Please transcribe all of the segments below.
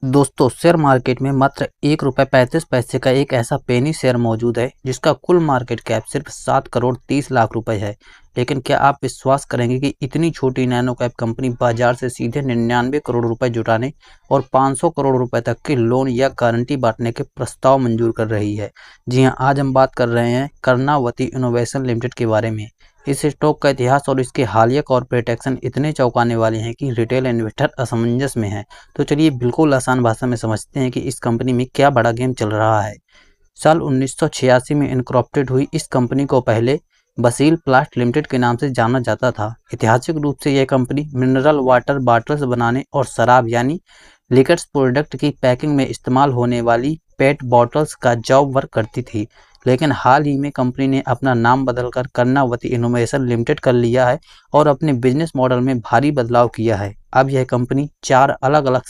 दोस्तों, share market में मात्र ₹1.35 का एक ऐसा पेनी शेयर मौजूद है जिसका कुल मार्केट कैप सिर्फ 7 करोड़ 30 लाख रुपए है। लेकिन क्या आप विश्वास करेंगे कि इतनी छोटी नैनो कैप कंपनी बाजार से सीधे 99 करोड़ रुपए जुटाने और 500 करोड़ रुपए तक के लोन या गारंटी बांटने के प्रस्ताव मंजूर कर रही है। जी हां, आज हम बात कर रहे हैं कर्नावती इनोवेशन लिमिटेड के बारे में। इस स्टॉक का इतिहास और इसके हालिया कॉर्पोरेट एक्शन इतने चौंकाने वाले हैं कि रिटेल इन्वेस्टर असमंजस में है। तो चलिए बिल्कुल आसान भाषा में समझते हैं कि इस कंपनी में क्या बड़ा गेम चल रहा है। साल 1986 में इनकॉर्पोरेट हुई इस कंपनी को पहले बसील प्लास्ट लिमिटेड के नाम से जाना जाता था। ऐतिहासिक रूप से यह कंपनी मिनरल वाटर बॉटल्स बनाने और शराब यानी लिकर्स प्रोडक्ट की पैकिंग में इस्तेमाल होने वाली पेट बॉटल्स का जॉब वर्क करती थी। लेकिन हाल ही में कंपनी ने अपना नाम बदलकर कर्नावती इनोवेशन लिमिटेड कर लिया है और अपने बिजनेस मॉडल में भारी बदलाव किया है। अब यह कंपनी 4 अलग अलग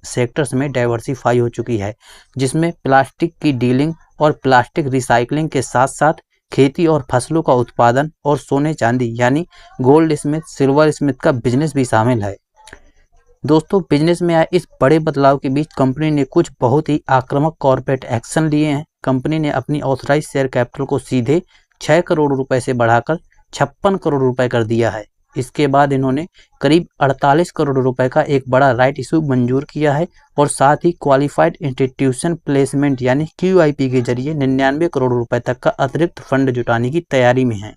सेक्टर्स में डाइवर्सिफाई हो चुकी है, जिसमें प्लास्टिक की डीलिंग और प्लास्टिक रिसाइकलिंग के साथ साथ खेती और फसलों का उत्पादन और सोने चांदी यानी गोल्ड स्मिथ सिल्वर स्मिथ का बिजनेस भी शामिल है। दोस्तों, बिजनेस में आए इस बड़े बदलाव के बीच कंपनी ने कुछ बहुत ही आक्रामक कॉर्पोरेट एक्शन लिए हैं। कंपनी ने अपनी ऑथराइज शेयर कैपिटल को सीधे 6 करोड़ रुपए से बढ़ाकर 56 करोड़ रुपए कर दिया है। इसके बाद इन्होंने करीब 48 करोड़ रुपए का एक बड़ा राइट इशू मंजूर किया है और साथ ही क्वालिफाइड इंस्टीट्यूशन प्लेसमेंट यानी QIP के जरिए 99 करोड़ रुपए तक का अतिरिक्त फंड जुटाने की तैयारी में है।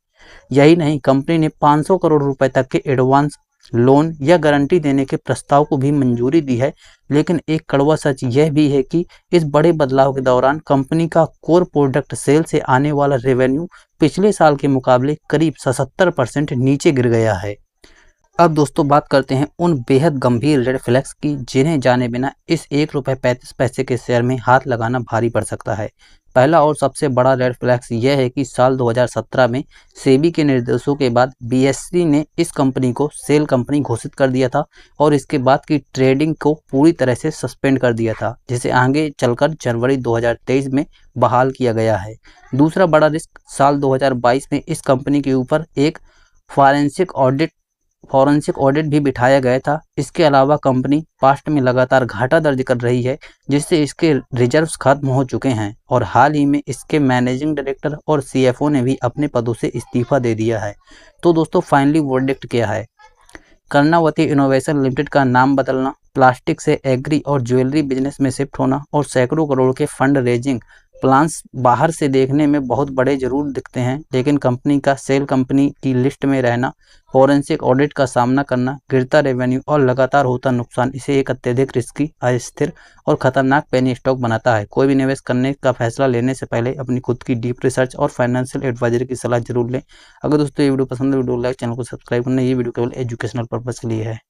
यही नहीं, कंपनी ने 500 करोड़ रुपए तक के एडवांस लोन या गारंटी देने के प्रस्ताव को भी मंजूरी दी है। लेकिन एक कड़वा सच यह भी है कि इस बड़े बदलाव के दौरान कंपनी का कोर प्रोडक्ट सेल से आने वाला रेवेन्यू पिछले साल के मुकाबले करीब 77% नीचे गिर गया है। अब दोस्तों बात करते हैं उन बेहद गंभीर रेड फ्लैग्स की जिन्हें जाने बिना इस ₹1.35 के शेयर में हाथ लगाना भारी पड़ सकता है। पहला और सबसे बड़ा रेड फ्लैग्स यह है कि साल 2017 में सेबी के निर्देशों के बाद BSE ने इस कंपनी को सेल कंपनी घोषित कर दिया था और इसके बाद की ट्रेडिंग को पूरी तरह से सस्पेंड कर दिया था, जिसे आगे चलकर जनवरी 2023 में बहाल किया गया है। दूसरा बड़ा रिस्क साल 2022 में इस कंपनी के ऊपर एक फॉरेंसिक ऑडिट भी बिठाया गया था। इसके अलावा कंपनी पास्ट में लगातार घाटा दर्ज कर रही है, जिससे इसके रिजर्व्स खत्म हो चुके हैं और हाल ही में इसके मैनेजिंग डायरेक्टर और CFO ने भी अपने पदों से इस्तीफा दे दिया है। तो दोस्तों फाइनली वर्डिक्ट क्या है? कर्नावती इनोवेशन लिमिटेड का नाम बदलना, प्लास्टिक से एग्री और ज्वेलरी बिजनेस में शिफ्ट होना और सैकड़ों करोड़ के फंड रेजिंग प्लान्स बाहर से देखने में बहुत बड़े जरूर दिखते हैं, लेकिन कंपनी का सेल कंपनी की लिस्ट में रहना, फॉरेंसिक ऑडिट का सामना करना, गिरता रेवेन्यू और लगातार होता नुकसान इसे एक अत्यधिक रिस्की, अस्थिर और खतरनाक पेनी स्टॉक बनाता है। कोई भी निवेश करने का फैसला लेने से पहले अपनी खुद की डीप रिसर्च और फाइनेंशियल एडवाइजरी की सलाह जरूर लें। अगर दोस्तों ये वीडियो पसंद है, वीडियो लाइक, चैनल को सब्सक्राइब करना। ये वीडियो केवल एजुकेशनल पर्पज के लिए है।